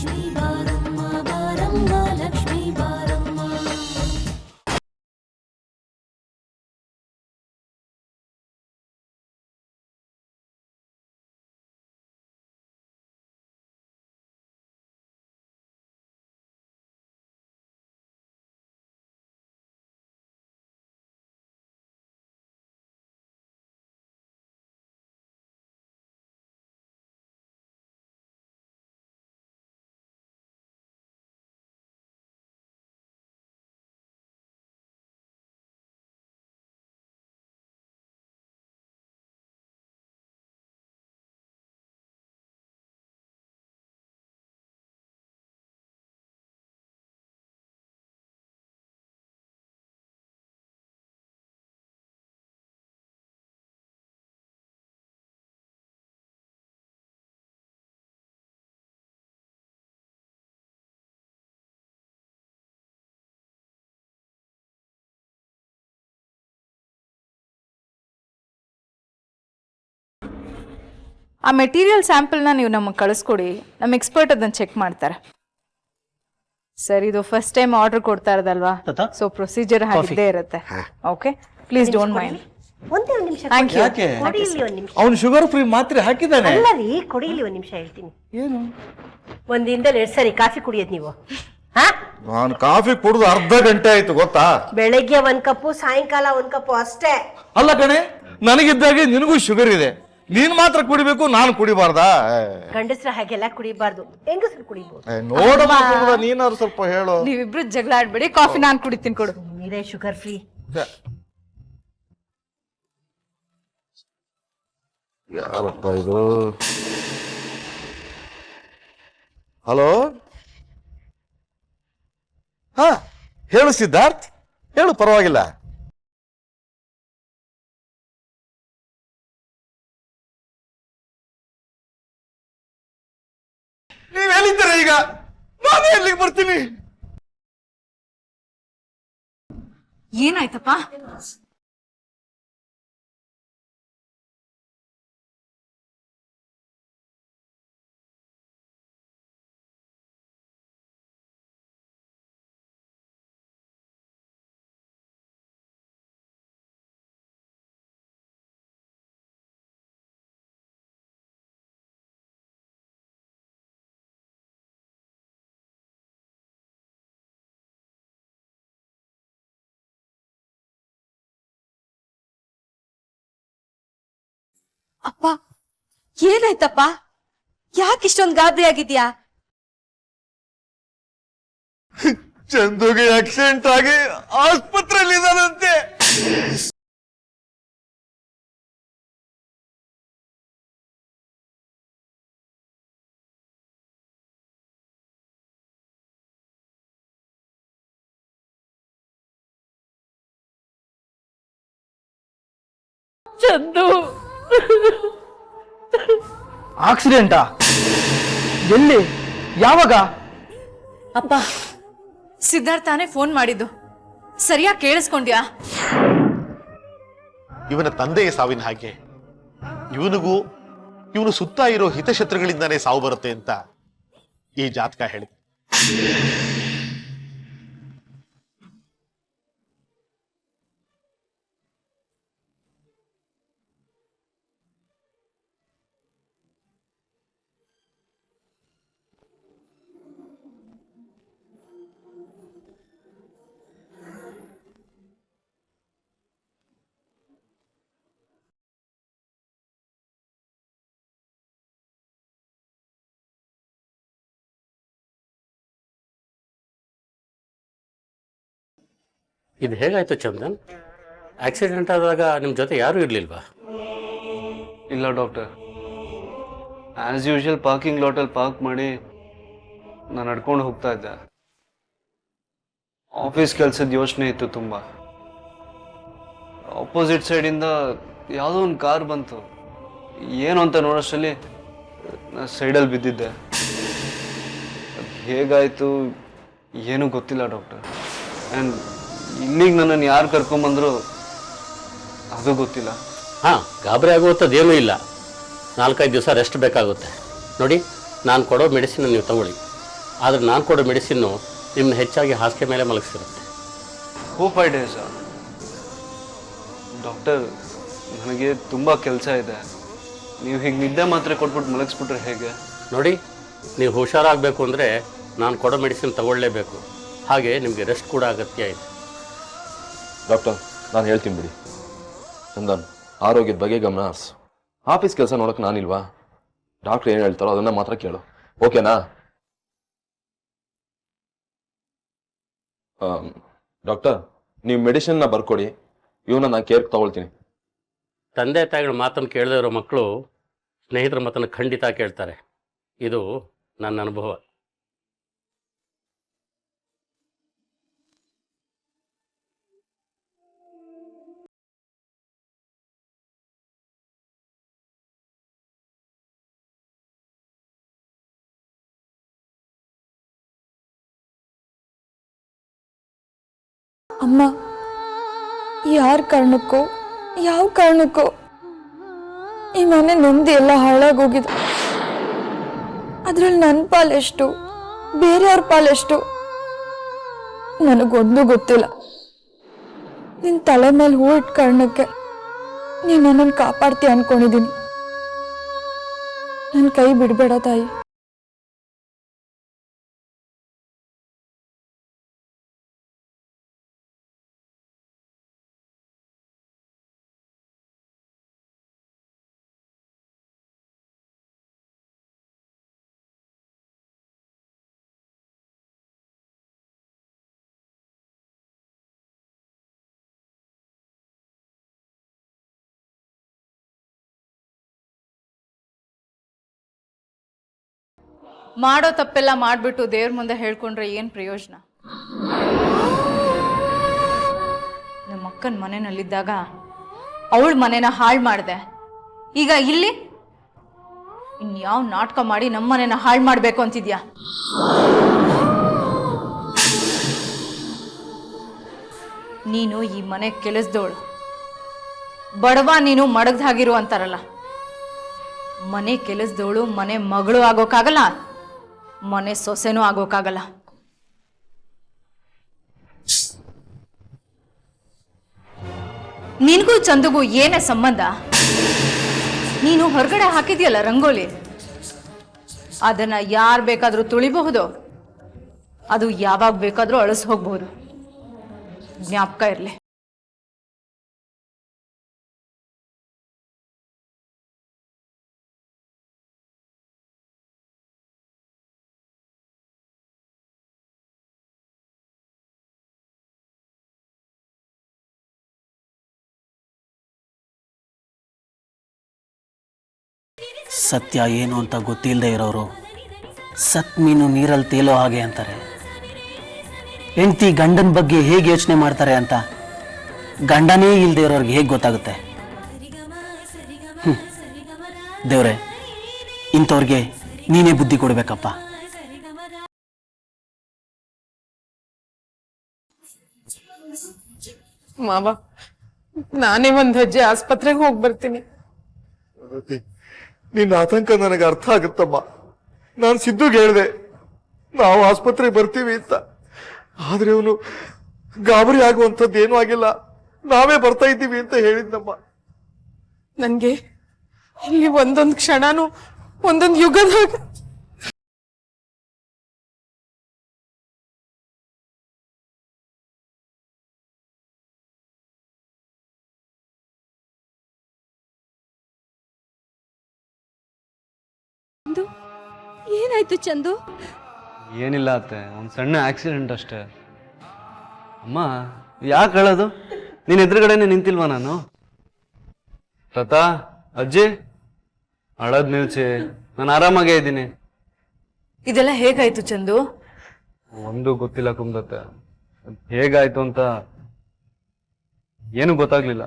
ಲಕ್ಷ್ಮೀ ಬಾರಮ್ಮ ಬಾರಮ್ಮ ಲಕ್ಷ್ಮೀ ಬಾರಮ್ಮ. ಆ ಮೆಟೀರಿಯಲ್ ಸ್ಯಾಂಪಲ್ನ ನೀವು ನಮಗೆ ಕಳಿಸ್ಕೊಡಿ, ನಮ್ಮ ಎಕ್ಸ್ಪರ್ಟ್ ಅದನ್ನು ಚೆಕ್ ಮಾಡ್ತಾರೆ. ಸರ್, ಇದು ಫಸ್ಟ್ ಟೈಮ್ ಆರ್ಡರ್ ಕೊಡ್ತಾ ಇರೋದಲ್ವಾ, ಸೊ ಪ್ರೊಸೀಜರ್ ಹಾಗಿದ್ದೇ ಇರುತ್ತೆ. Okay, please don't mind. ಒಂದೇ ಒಂದು ನಿಮಿಷ ಥ್ಯಾಂಕ್ ಯು. ಕೊಡಿ, ಇಲ್ಲಿ ಒಂದು ನಿಮಿಷ. ಅವನು ಶುಗರ್ ಫ್ರೀ ಮಾತ್ರೆ ಹಾಕಿದ್ದಾನೆ. ಅಲ್ಲ ರೀ, ಕೊಡಿ, ಇಲ್ಲಿ ಒಂದು ನಿಮಿಷ ಹೇಳ್ತೀನಿ. ಏನು ಒಂದಿಂದಲೇ 2 ಸರಿ ಕಾಫಿ ಕುಡಿಯೋದು ನೀವು? ಹಾ, ನಾನು ಕಾಫಿ ಕುಡಿದು ಅರ್ಧ ಗಂಟೆ ಆಯ್ತು ಗೊತ್ತಾ. ಬೆಳಗ್ಗೆ 1 ಕಪ್ಪು, ಸಾಯಂಕಾಲ 1 ಕಪ್ಪು ಅಷ್ಟೇ. ಅಲ್ಲ ಕಣೆ, ನನಗಿದ್ದಾಗೆ ನಿನಗೂ ಶುಗರ್ ಇದೆ, ನೀನ್ ಮಾತ್ರ ಕುಡಿಬೇಕು, ನಾನು ಕುಡಿಬಾರ್ದಾ? ಗಂಡಸ್ರ ಹಾಗೆಲ್ಲ ಕುಡಿಬಾರ್ದು, ಹೆಂಗಸರು ಕುಡಿಬಹುದು. ನೋಡಮ್ಮ, ನೀನಾದ್ರು ಸ್ವಲ್ಪ ಹೇಳು. ನೀವಿಬ್ರು ಜಗಳ ಆಡ್ಬೇಡಿ, ಕಾಫಿ ನಾನು ಕುಡಿತೀನಿ, ಕೊಡು. ನೀರೇ ಶುಗರ್ ಫ್ರೀ. ಯಾರಪ್ಪ ಇದು? ಹಲೋ, ಹಾ ಹೇಳು ಸಿದ್ಧಾರ್ಥ್, ಹೇಳು, ಪರವಾಗಿಲ್ಲ. ನೀವ್ ಹೇಳಿದ್ದೀರ, ಈಗ ನಾನು ಎಲ್ಲಿಗೆ ಬರ್ತೀನಿ? ಏನಾಯ್ತಪ್ಪ? ಅಪ್ಪ, ಏನಾಯ್ತಪ್ಪ? ಯಾಕೆ ಇಷ್ಟೊಂದು ಗಾಬರಿ ಆಗಿದ್ಯಾ? ಚಂದುಗೆ ಆಕ್ಸಿಡೆಂಟ್ ಆಗಿ ಆಸ್ಪತ್ರೆಯಲ್ಲಿ ಇದ್ದಾನಂತೆ. ಚಂದು ಆಕ್ಸಿಡೆಂಟಾ? ಎಲ್ಲಿ, ಯಾವಾಗ? ಅಪ್ಪ, ಸಿದ್ಧಾರ್ಥನೇ ಫೋನ್ ಮಾಡಿದ್ದು, ಸರಿಯಾಗಿ ಕೇಳಿಸ್ಕೊಂಡ್ಯಾ? ಇವನ ತಂದೆಯ ಸಾವಿನ ಹಾಗೆ ಇವನಿಗೂ ಇವನು ಸುತ್ತ ಇರೋ ಹಿತಶತ್ರುಗಳಿಂದಾನೇ ಸಾವು ಬರುತ್ತೆ ಅಂತ ಈ ಜಾತಕ ಹೇಳಿ. ಇದು ಹೇಗಾಯ್ತು ಚಂದನ್? ಆಕ್ಸಿಡೆಂಟ್ ಆದಾಗ ನಿಮ್ಮ ಜೊತೆ ಯಾರೂ ಇರಲಿಲ್ವಾ? ಇಲ್ಲ ಡಾಕ್ಟರ್, ಆ್ಯಸ್ ಯೂಶುವಲ್ ಪಾರ್ಕಿಂಗ್ ಲಾಟಲ್ಲಿ ಪಾರ್ಕ್ ಮಾಡಿ ನಾನು ನಡ್ಕೊಂಡು ಹೋಗ್ತಾ ಇದ್ದೆ. ಆಫೀಸ್ ಕೆಲಸದ ಯೋಚನೆ ಇತ್ತು ತುಂಬ. ಆಪೋಸಿಟ್ ಸೈಡಿಂದ ಯಾವುದೋ ಒಂದು ಕಾರ್ ಬಂತು. ಏನು ಅಂತ ನೋಡೋಷ್ಟರಲ್ಲಿ ನಾನು ಸೈಡಲ್ಲಿ ಬಿದ್ದಿದ್ದೆ. ಹೇಗಾಯಿತು ಏನೂ ಗೊತ್ತಿಲ್ಲ ಡಾಕ್ಟರ್. ಆ್ಯಂಡ್ ಇಲ್ಲಿಗೆ ನನ್ನನ್ನು ಯಾರು ಕರ್ಕೊಂಬಂದ್ರು ಅದು ಗೊತ್ತಿಲ್ಲ. ಹಾಂ, ಗಾಬರಿ ಆಗುವಂಥದ್ದೇನೂ ಇಲ್ಲ. 4-5 ದಿವಸ ರೆಸ್ಟ್ ಬೇಕಾಗುತ್ತೆ. ನೋಡಿ, ನಾನು ಕೊಡೋ ಮೆಡಿಸಿನ್ ನೀವು ತಗೊಳ್ಳಿ. ಆದರೆ ನಾನು ಕೊಡೋ ಮೆಡಿಸಿನ್ನು ನಿಮ್ಮನ್ನ ಹೆಚ್ಚಾಗಿ ಹಾಸಿಗೆ ಮೇಲೆ ಮಲಗಿಸಿರುತ್ತೆ. 4-5 ಡೇಸ್ ಡಾಕ್ಟರ್, ನನಗೆ ತುಂಬ ಕೆಲಸ ಇದೆ. ನೀವು ಹೀಗೆ ನಿದ್ದೆ ಮಾತ್ರೆ ಕೊಟ್ಬಿಟ್ಟು ಮಲಗಿಸ್ಬಿಟ್ರೆ ಹೇಗೆ? ನೋಡಿ, ನೀವು ಹುಷಾರಾಗಬೇಕು ಅಂದರೆ ನಾನು ಕೊಡೋ ಮೆಡಿಸಿನ್ ತಗೊಳ್ಳೇಬೇಕು. ಹಾಗೆ ನಿಮಗೆ ರೆಸ್ಟ್ ಕೂಡ ಅಗತ್ಯ ಇದೆ. ಡಾಕ್ಟರ್, ನಾನು ಹೇಳ್ತೀನಿ ಬಿಡಿ. ಚಂದನ್, ಆರೋಗ್ಯದ ಬಗ್ಗೆ ಗಮನ ಹರಿಸು. ಆಫೀಸ್ ಕೆಲಸ ನೋಡೋಕೆ ನಾನಿಲ್ವಾ? ಡಾಕ್ಟ್ರ್ ಏನು ಹೇಳ್ತಾರೋ ಅದನ್ನು ಮಾತ್ರ ಕೇಳು, ಓಕೆನಾ? ಡಾಕ್ಟರ್, ನೀವು ಮೆಡಿಸಿನ್ನ ಬರ್ಕೊಡಿ, ಇವನ್ನ ನಾನು ಕೇರ್ ತಗೊಳ್ತೀನಿ. ತಂದೆ ತಾಯಿಗಳ ಮಾತನ್ನು ಕೇಳದೇ ಇರೋ ಮಕ್ಕಳು ಸ್ನೇಹಿತರ ಮಾತನ್ನು ಖಂಡಿತ ಕೇಳ್ತಾರೆ. ಇದು ನನ್ನ ಅನುಭವ. ಅಮ್ಮ, ಯಾರ ಕಾರಣಕ್ಕೋ ಯಾವ ಕಾರಣಕ್ಕೋ ಈ ಮನೆ ನೆಮ್ಮದಿ ಎಲ್ಲ ಹಾಳಾಗೋಗಿದೆ. ಅದ್ರಲ್ಲಿ ನನ್ನ ಪಾಲೆಷ್ಟು, ಬೇರೆಯವ್ರ ಪಾಲೆಷ್ಟು ನನಗೊಂದು ಗೊತ್ತಿಲ್ಲ. ನಿನ್ನ ತಲೆ ಮೇಲೆ ಹೂ ಇಟ್ಟ ಕಾರಣಕ್ಕೆ ನೀನು ನನ್ನನ್ನು ಕಾಪಾಡ್ತೀಯ ಅನ್ಕೊಂಡಿದ್ದೀನಿ. ನನ್ನ ಕೈ ಬಿಡಬೇಡ ತಾಯಿ. ಮಾಡೋ ತಪ್ಪೆಲ್ಲ ಮಾಡಿಬಿಟ್ಟು ದೇವ್ರ ಮುಂದೆ ಹೇಳ್ಕೊಂಡ್ರೆ ಏನು ಪ್ರಯೋಜನ? ನಮ್ಮ ಅಕ್ಕನ ಮನೆಯಲ್ಲಿದ್ದಾಗ ಅವಳ ಮನೆನ ಹಾಳು ಮಾಡಿದೆ. ಈಗ ಇಲ್ಲಿ ಇನ್ಯಾವ ನಾಟಕ ಮಾಡಿ ನಮ್ಮ ಮನೆನ ಹಾಳು ಮಾಡಬೇಕು ಅಂತಿದ್ಯಾ? ನೀನು ಈ ಮನೆ ಕೆಲಸದವಳು, ಬಡವ ನೀನು ಮಡಗ್ದಾಗಿರು ಅಂತಾರಲ್ಲ. ಮನೆ ಕೆಲಸದವಳು ಮನೆ ಮಗಳು ಆಗೋಕ್ಕಾಗಲ್ಲ, ಮನೆ ಸೊಸೆನೂ ಆಗೋಕ್ಕಾಗಲ್ಲ. ನಿನಗೂ ಚಂದುಗೂ ಏನೇ ಸಂಬಂಧ? ನೀನು ಹೊರಗಡೆ ಹಾಕಿದ್ಯಲ್ಲ ರಂಗೋಲಿ, ಅದನ್ನ ಯಾರು ಬೇಕಾದ್ರೂ ತುಳಿಬಹುದು, ಅದು ಯಾವಾಗ ಬೇಕಾದ್ರೂ ಅಳಿಸ್ ಹೋಗ್ಬಹುದು. ಜ್ಞಾಪಕ ಇರಲಿ. ಸತ್ಯ ಏನು ಅಂತ ಗೊತ್ತಿಲ್ಲದೆ ಇರೋರು ಸತ್ ಮೀನು ನೀರಲ್ಲಿ ತೇಲೋ ಹಾಗೆ ಅಂತಾರೆ. ಹೆಂಡತಿ ಗಂಡನ ಬಗ್ಗೆ ಹೇಗೆ ಯೋಚನೆ ಮಾಡ್ತಾರೆ ಅಂತ ಗಂಡನೇ ಇಲ್ಲದೆ ಇರೋರಿಗೆ ಹೇಗೆ ಗೊತ್ತಾಗುತ್ತೆ? ದೇವ್ರೆ, ಇಂಥವ್ರಿಗೆ ನೀನೇ ಬುದ್ಧಿ ಕೊಡ್ಬೇಕಪ್ಪ. ಮಾವ, ನಾನೇ ಒಂದ್ ಹೆಜ್ಜೆ ಆಸ್ಪತ್ರೆಗೆ ಹೋಗಿ ಬರ್ತೀನಿ. ನಿನ್ನ ಆತಂಕ ನನಗೆ ಅರ್ಥ ಆಗುತ್ತಮ್ಮ. ನಾನು ಸಿದ್ದುಗೆ ಹೇಳಿದೆ ನಾವು ಆಸ್ಪತ್ರೆಗೆ ಬರ್ತೀವಿ ಅಂತ, ಆದ್ರೆ ಅವನು ಗಾಬರಿ ಆಗುವಂಥದ್ದು ಏನೂ ಆಗಿಲ್ಲ, ನಾವೇ ಬರ್ತಾ ಇದ್ದೀವಿ ಅಂತ ಹೇಳಿದ್ನಮ್ಮ. ನನ್ಗೆ ಇಲ್ಲಿ ಒಂದೊಂದು ಕ್ಷಣನೂ ಒಂದೊಂದು ಯುಗದ ಏನಾಯ್ತು ಚಂದು? ಏನಿಲ್ಲ ಅತ್ತೆ, ಒಂದು ಸಣ್ಣ ಆಕ್ಸಿಡೆಂಟ್ ಅಷ್ಟೇ. ಅಮ್ಮ ಯಾಕೆ ಹೇಳೋದು? ನೀನು ಎದುರುಗಡೆನೆ ನಿಂತಿಲ್ವಾ ನಾನು? ತಾತ, ಅಜ್ಜಿ, ಅಳದ್ ನಿಲ್ಸಿ, ನಾನು ಆರಾಮಾಗೇ ಇದ್ದೀನಿ. ಇದೆಲ್ಲ ಹೇಗಾಯ್ತು ಚಂದು? ಒಂದು ಗೊತ್ತಿಲ್ಲ ಕುಂದತ್ತೆ, ಹೇಗಾಯ್ತು ಅಂತ ಏನು ಗೊತ್ತಾಗ್ಲಿಲ್ಲ.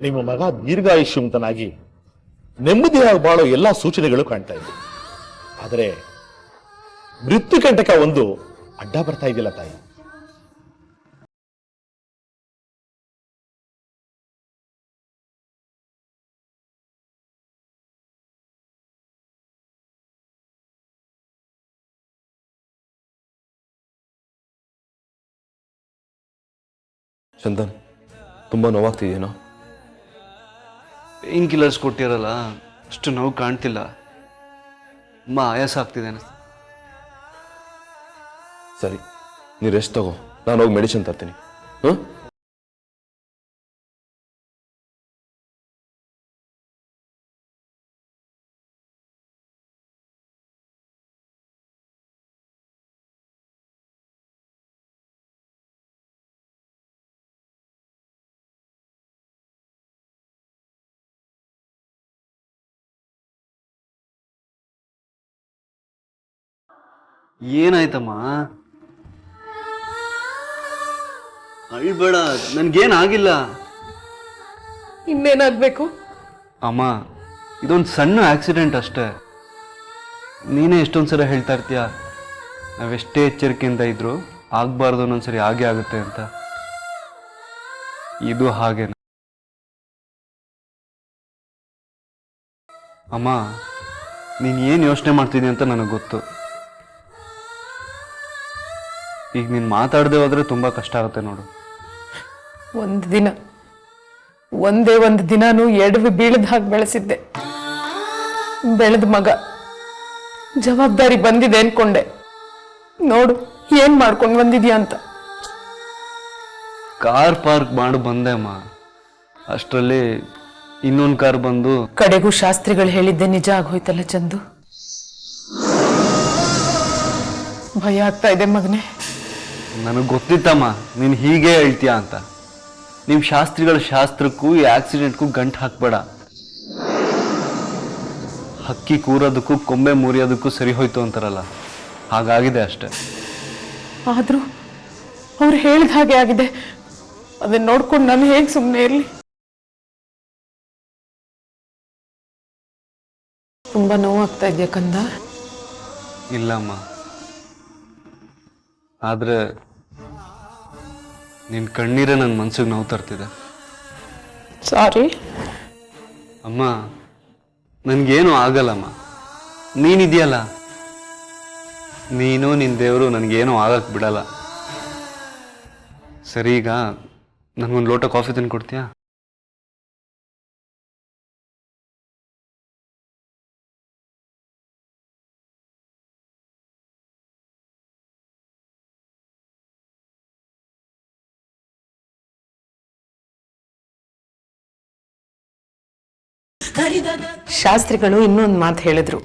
ನಿಮ್ಮ ಮಗ ದೀರ್ಘಾಯುಷ್ಯವಂತನಾಗಿ ನೆಮ್ಮದಿಯಾಗಿ ಬಾಳೋ ಎಲ್ಲ ಸೂಚನೆಗಳು ಕಾಣ್ತಾ ಇವೆ. ಆದರೆ ಮೃತ್ಯು ಕಂಟಕ ಒಂದು ಅಡ್ಡ ಬರ್ತಾ ಇದೆಯಲ್ಲ ತಾಯಿ. ಚಂದನ್, ತುಂಬ ನೋವಾಗ್ತಿದೆಯೇನೋ? ಪೇನ್ ಕಿಲ್ಲರ್ಸ್ ಕೊಟ್ಟಿರಲ್ಲ, ಅಷ್ಟು ನೋವು ಕಾಣ್ತಿಲ್ಲ. ಅಮ್ಮ ಆಯಾಸ ಆಗ್ತಿದೆ ಅನಿಸ್ತು. ಸರಿ, ನೀ ರೆಸ್ಟ್ ತಗೋ, ನಾನು ಹೋಗಿ ಮೆಡಿಸಿನ್ ತರ್ತೀನಿ. ಹಾಂ? ಏನಾಯ್ತಮ್ಮ? ಅಳ್ಬೇಡ, ನನ್ಗೇನಾಗಿಲ್ಲ. ಇನ್ನೇನಾಗ್ಬೇಕು? ಅಮ್ಮ, ಇದೊಂದು ಸಣ್ಣ ಆಕ್ಸಿಡೆಂಟ್ ಅಷ್ಟೇ. ನೀನೇ ಎಷ್ಟೊಂದು ಸಲ ಹೇಳ್ತಾ ಇರ್ತೀಯ, ನಾವೆಷ್ಟೇ ಎಚ್ಚರಿಕೆಯಿಂದ ಇದ್ರು ಆಗ್ಬಾರ್ದು ಒಂದೊಂದ್ಸರಿ ಹಾಗೆ ಆಗುತ್ತೆ ಅಂತ. ಇದು ಹಾಗೇನೆ ಅಮ್ಮ. ನೀನು ಏನು ಯೋಚನೆ ಮಾಡ್ತಿದ್ದಿ ಅಂತ ನನಗೆ ಗೊತ್ತು. ಈಗ ನೀನು ಮಾತಾಡದೆ ಹೋದ್ರೆ ತುಂಬ ಕಷ್ಟ ಆಗುತ್ತೆ ನೋಡು. ಒಂದೇ ಒಂದು ದಿನಾನು ಎಡವಿ ಬೀಳದ ಹಾಗೆ ಬೆಳೆಸಿದ್ದೆ. ಬೆಳೆದ ಮಗ ಜವಾಬ್ದಾರಿ ಬಂದಿದೆ ಅನ್ಕೊಂಡೆ. ನೋಡು ಏನ್ ಮಾಡ್ಕೊಂಡು ಬಂದಿದ್ಯಾ ಅಂತ. ಕಾರ್ ಪಾರ್ಕ್ ಮಾಡಿ ಬಂದೆ ಅಮ್ಮ, ಅಷ್ಟರಲ್ಲಿ ಇನ್ನೊಂದು ಕಾರ್ ಬಂದು. ಕಡೆಗೂ ಶಾಸ್ತ್ರಿಗಳು ಹೇಳಿದ್ದೆ ನಿಜ ಆಗೋಯ್ತಲ್ಲ ಚಂದು. ಭಯ ಆಗ್ತಾ ಇದೆ ಮಗನೇ. ನನಗೆ ಗೊತ್ತಿತ್ತಮ್ಮ ನೀನು ಹೀಗೆ ಹೇಳ್ತೀಯ ಅಂತ. ನಿಮ್ಮ ಶಾಸ್ತ್ರಿಗಳ ಶಾಸ್ತ್ರಕ್ಕೂ ಈ ಆಕ್ಸಿಡೆಂಟ್ಗೂ ಗಂಟು ಹಾಕ್ಬೇಡ. ಹಕ್ಕಿ ಕೂರೋದಕ್ಕೂ ಕೊಂಬೆ ಮುರಿಯೋದಕ್ಕೂ ಸರಿ ಹೋಯ್ತು ಅಂತಾರಲ್ಲ, ಹಾಗಾಗಿದೆ ಅಷ್ಟೆ. ಆದ್ರೂ ಅವ್ರು ಹೇಳಿದ ಹಾಗೆ ಆಗಿದೆ. ಅದನ್ನ ನೋಡ್ಕೊಂಡು ನಾನು ಹೇಗೆ ಸುಮ್ಮನೆ ಇರಲಿ? ತುಂಬಾ ನೋವಾಗ್ತಾ ಇದೆಯಾ ಕಂದ? ಇಲ್ಲಮ್ಮ, ಆದ್ರೆ ನಿನ್ನ ಕಣ್ಣೀರೇ ನನ್ನ ಮನ್ಸಿಗೆ ನೋವು ತರ್ತಿದೆ. ಸಾರಿ ಅಮ್ಮ, ನನಗೇನು ಆಗಲ್ಲಮ್ಮ. ನೀನಿದೆಯಲ್ಲ, ನೀನು ನಿನ್ನ ದೇವರು ನನಗೇನು ಆಗಕ್ಕೆ ಬಿಡಲ್ಲ. ಸರಿ, ಈಗ ನನಗೊಂದು ಲೋಟ ಕಾಫಿ ತಂದು ಕೊಡ್ತೀಯಾ? ಶಾಸ್ತ್ರಿಗಳು ಇನ್ನೊಂದು ಮಾತು ಹೇಳಿದ್ರು.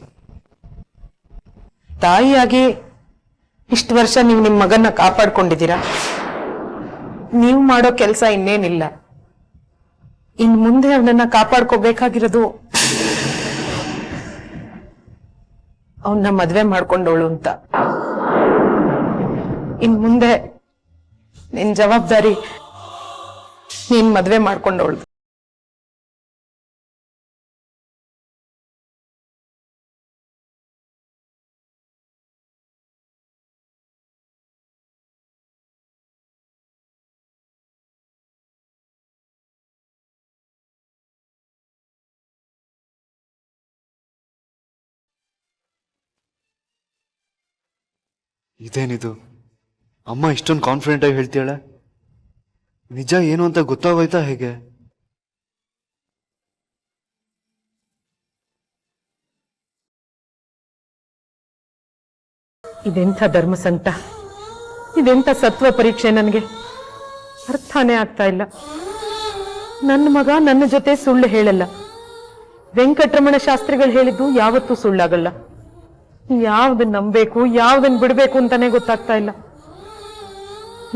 ತಾಯಿಯಾಗಿ ಇಷ್ಟು ವರ್ಷ ನೀವು ನಿಮ್ಮ ಮಗನ್ನ ಕಾಪಾಡ್ಕೊಂಡಿದ್ದೀರಾ. ನೀವು ಮಾಡೋ ಕೆಲಸ ಇನ್ನೇನಿಲ್ಲ. ಇನ್ ಮುಂದೆ ಅವನನ್ನ ಕಾಪಾಡ್ಕೋಬೇಕಾಗಿರೋದು ಅವನ್ನ ಮದ್ವೆ ಮಾಡ್ಕೊಂಡವಳು ಅಂತ. ಇನ್ ಮುಂದೆ ನಿನ್ ಜವಾಬ್ದಾರಿ ನೀನ್ ಮದ್ವೆ ಮಾಡ್ಕೊಂಡವಳು. ಇದೇನಿದು, ಅಮ್ಮ ಇಷ್ಟೊಂದು ಕಾನ್ಫಿಡೆಂಟ್ ಆಗಿ ಹೇಳ್ತೀಯಾಳೆ? ನಿಜ ಏನು ಅಂತ ಗೊತ್ತಾಗೋಯ್ತಾ ಹೇಗೆ? ಇದೆಂಥ ಧರ್ಮ ಸಂಕಟ, ಇದೆಂಥ ಸತ್ವ ಪರೀಕ್ಷೆ. ನನಗೆ ಅರ್ಥನೇ ಆಗ್ತಾ ಇಲ್ಲ. ನನ್ನ ಮಗ ನನ್ನ ಜೊತೆ ಸುಳ್ಳು ಹೇಳಲ್ಲ. ವೆಂಕಟರಮಣ ಶಾಸ್ತ್ರಿಗಳು ಹೇಳಿದ್ದು ಯಾವತ್ತೂ ಸುಳ್ಳಾಗಲ್ಲ. ಯಾವ್ದನ್ನ ನಂಬೇಕು, ಯಾವ್ದನ್ನ ಬಿಡ್ಬೇಕು ಅಂತಾನೆ ಗೊತ್ತಾಗ್ತಾ ಇಲ್ಲ.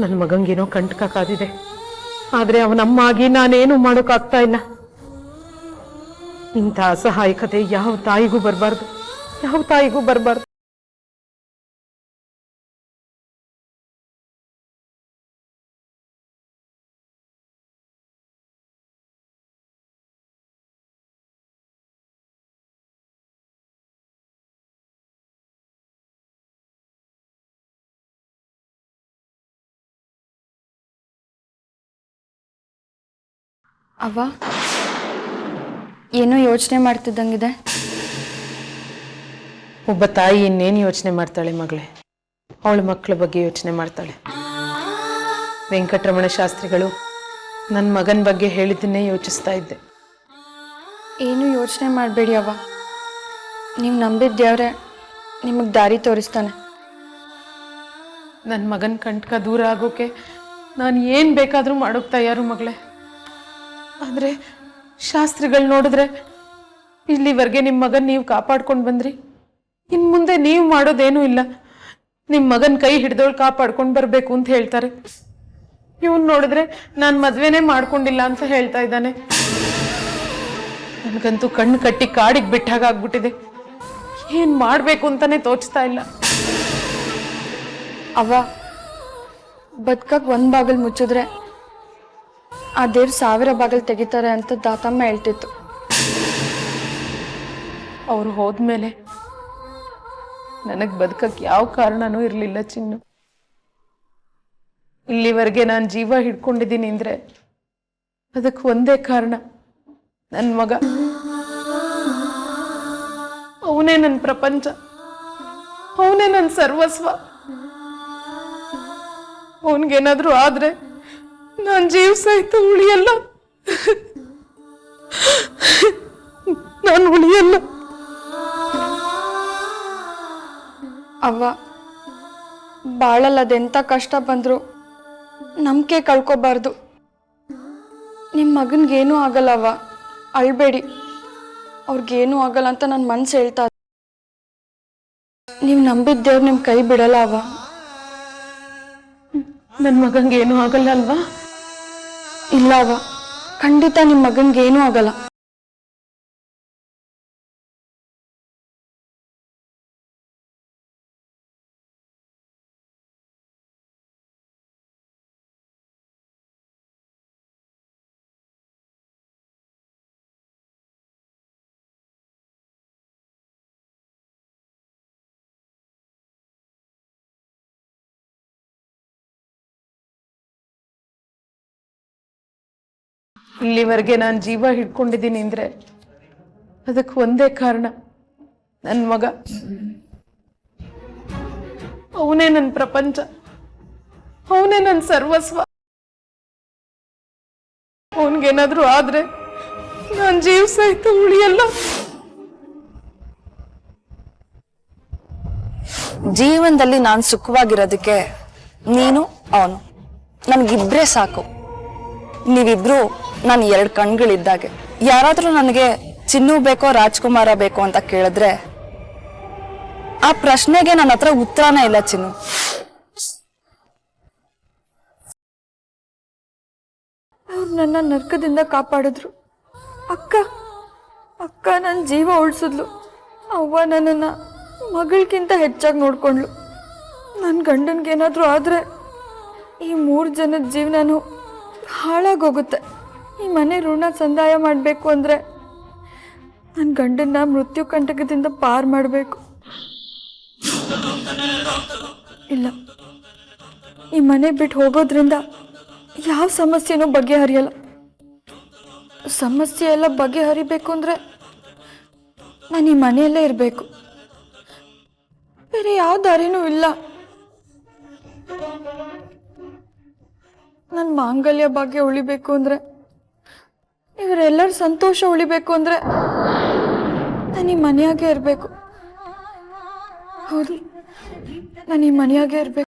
ನನ್ನ ಮಗಂಗೇನೋ ಕಂಟಕ ಕಾದಿದೆ, ಆದ್ರೆ ಅವನಮ್ಮ ಆಗಿ ನಾನೇನು ಮಾಡೋಕ್ಕಾಗ್ತಾ ಇಲ್ಲ. ಇಂಥ ಅಸಹಾಯಕತೆ ಯಾವ ತಾಯಿಗೂ ಬರಬಾರ್ದು. ಅವ್ವ, ಏನೋ ಯೋಚನೆ ಮಾಡ್ತಿದ್ದಂಗಿದೆ. ಒಬ್ಬ ತಾಯಿ ಇನ್ನೇನು ಯೋಚನೆ ಮಾಡ್ತಾಳೆ ಮಗಳೇ? ಅವಳ ಮಕ್ಕಳ ಬಗ್ಗೆ ಯೋಚನೆ ಮಾಡ್ತಾಳೆ. ವೆಂಕಟರಮಣ ಶಾಸ್ತ್ರಿಗಳು ನನ್ನ ಮಗನ ಬಗ್ಗೆ ಹೇಳಿದ್ದನ್ನೇ ಯೋಚಿಸ್ತಾ ಇದ್ದೆ. ಏನು ಯೋಚನೆ ಮಾಡಬೇಡಿ ಅವ್ವ. ನೀವು ನಂಬಿದ ದೇವ್ರೆ ನಿಮಗೆ ದಾರಿ ತೋರಿಸ್ತಾನೆ. ನನ್ನ ಮಗನ ಕಂಟಕ ದೂರ ಆಗೋಕೆ ನಾನು ಏನು ಬೇಕಾದರೂ ಮಾಡೋಕೆ ತಯಾರು ಮಗಳೇ. ಆದರೆ ಶಾಸ್ತ್ರಿಗಳು ನೋಡಿದ್ರೆ ಇಲ್ಲಿವರೆಗೆ ನಿಮ್ಮ ಮಗನ ನೀವು ಕಾಪಾಡ್ಕೊಂಡು ಬಂದ್ರಿ, ಇನ್ನು ಮುಂದೆ ನೀವು ಮಾಡೋದೇನೂ ಇಲ್ಲ, ನಿಮ್ಮ ಮಗನ ಕೈ ಹಿಡ್ದೋಳು ಕಾಪಾಡ್ಕೊಂಡು ಬರಬೇಕು ಅಂತ ಹೇಳ್ತಾರೆ. ಇವನು ನೋಡಿದ್ರೆ ನಾನು ಮದುವೆನೇ ಮಾಡ್ಕೊಂಡಿಲ್ಲ ಅಂತ ಹೇಳ್ತಾ ಇದ್ದಾನೆ. ನನಗಂತೂ ಕಣ್ಣು ಕಟ್ಟಿ ಕಾಡಿಗೆ ಬಿಟ್ಟಾಗ ಆಗ್ಬಿಟ್ಟಿದೆ. ಏನು ಮಾಡಬೇಕು ಅಂತಾನೆ ತೋಚ್ತಾ ಇಲ್ಲ. ಅವ್ವ, ಬದುಕಕ್ಕೆ ಒಂದು ಬಾಗಿಲು ಮುಚ್ಚಿದ್ರೆ ಆ ದೇವ್ರು 1000 ಬಾಗಿಲು ತೆಗಿತಾರೆ ಅಂತ ದಾತಮ್ಮ ಹೇಳ್ತಿತ್ತು. ಅವ್ರು ಹೋದ್ಮೇಲೆ ನನಗೆ ಬದುಕಕ್ಕೆ ಯಾವ ಕಾರಣನೂ ಇರಲಿಲ್ಲ ಚಿನ್ನು. ಇಲ್ಲಿವರೆಗೆ ನಾನು ಜೀವ ಹಿಡ್ಕೊಂಡಿದ್ದೀನಿ ಅಂದರೆ ಅದಕ್ಕೆ ಒಂದೇ ಕಾರಣ, ನನ್ನ ಮಗ. ಅವನೇ ನನ್ನ ಪ್ರಪಂಚ, ಅವನೇ ನನ್ನ ಸರ್ವಸ್ವ. ಅವನಿಗೇನಾದ್ರೂ ಆದ್ರೆ ನಾನು ಜೀವ ಸಹಿತ ಉಳಿಯಲ್ಲ, ನಾನು ಉಳಿಯಲ್ಲ. ಅವ್ವ, ಬಾಳಲ್ಲದೆಂಥ ಕಷ್ಟ ಬಂದ್ರು ನಂಬಿಕೆ ಕಳ್ಕೊಬಾರ್ದು. ನಿಮ್ಮ ಮಗನಿಗೇನೂ ಆಗಲ್ಲವ್ವ, ಅಳ್ಬೇಡಿ. ಅವ್ರಿಗೇನೂ ಆಗಲ್ಲ ಅಂತ ನನ್ನ ಮನ್ಸು ಹೇಳ್ತಾ. ನೀವು ನಂಬಿದ್ದೇವ್ರು ನಿಮ್ಮ ಕೈ ಬಿಡಲ್ಲ ಅವ್ವ. ನನ್ನ ಮಗಂಗೇನೂ ಆಗಲ್ಲ ಅಲ್ವಾ? ಇಲ್ಲ ಅವ್ವ, ಖಂಡಿತ ನಿಮ್ಮ ಮಗನಿಗೇನೂ ಆಗಲ್ಲ. ಇಲ್ಲಿವರೆಗೆ ನಾನು ಜೀವ ಹಿಡ್ಕೊಂಡಿದ್ದೀನಿ ಅಂದರೆ ಅದಕ್ಕೆ ಒಂದೇ ಕಾರಣ, ನನ್ನ ಮಗ. ಅವನೇ ನನ್ನ ಪ್ರಪಂಚ, ಅವನೇ ನನ್ನ ಸರ್ವಸ್ವ. ಅವನಿಗೇನಾದ್ರೂ ಆದ್ರೆ ನಾನು ಜೀವ ಸಹಿತ ಉಳಿಯಲ್ಲ. ಜೀವನದಲ್ಲಿ ನಾನು ಸುಖವಾಗಿರೋದಕ್ಕೆ ನೀನು ಅವನು ನನಗಿಬ್ರೇ ಸಾಕು. ನೀವಿಬ್ರು ನಾನು 2 ಕಣ್ಗಳಿದ್ದಾಗೆ. ಯಾರಾದ್ರೂ ನನಗೆ ಚಿನ್ನು ಬೇಕೋ ರಾಜ್ಕುಮಾರ ಬೇಕೋ ಅಂತ ಕೇಳಿದ್ರೆ ಆ ಪ್ರಶ್ನೆಗೆ ನನ್ನ ಹತ್ರ ಉತ್ತರನೇ ಇಲ್ಲ ಚಿನ್ನು. ಅವ್ರು ನನ್ನ ನರ್ಕದಿಂದ ಕಾಪಾಡಿದ್ರು. ಅಕ್ಕ ನನ್ನ ಜೀವ ಉಳಿಸಿದ್ಲು. ಅವ್ವ ನನ್ನನ್ನು ಮಗಳಿಗಿಂತ ಹೆಚ್ಚಾಗಿ ನೋಡ್ಕೊಂಡ್ಲು. ನನ್ನ ಗಂಡನ್ಗೇನಾದ್ರೂ ಆದರೆ ಈ 3 ಜನದ ಜೀವನನೂ ಹಾಳಾಗೋಗುತ್ತೆ. ಈ ಮನೆ ಋಣ ಸಂದಾಯ ಮಾಡಬೇಕು ಅಂದರೆ ನನ್ನ ಗಂಡನ್ನ ಮೃತ್ಯು ಕಂಟಕದಿಂದ ಪಾರು ಮಾಡಬೇಕು. ಇಲ್ಲ, ಈ ಮನೆ ಬಿಟ್ಟು ಹೋಗೋದ್ರಿಂದ ಯಾವ ಸಮಸ್ಯೆನೂ ಬಗೆಹರಿಯಲ್ಲ. ಸಮಸ್ಯೆ ಎಲ್ಲ ಬಗೆಹರಿಬೇಕು ಅಂದರೆ ನಾನು ಈ ಮನೆಯಲ್ಲೇ ಇರಬೇಕು. ಬೇರೆ ಯಾವ ದಾರಿನೂ ಇಲ್ಲ. ನನ್ನ ಮಾಂಗಲ್ಯ ಭಾಗ್ಯ ಉಳಿಬೇಕು ಅಂದರೆ, ಇವರೆಲ್ಲರ ಸಂತೋಷ ಉಳಿಬೇಕು ಅಂದರೆ ನಾನು ಈ ಮನೆಯಾಗೆ ಇರಬೇಕು. ಹೌದು, ನಾನು ಈ ಮನೆಯಾಗೆ ಇರಬೇಕು.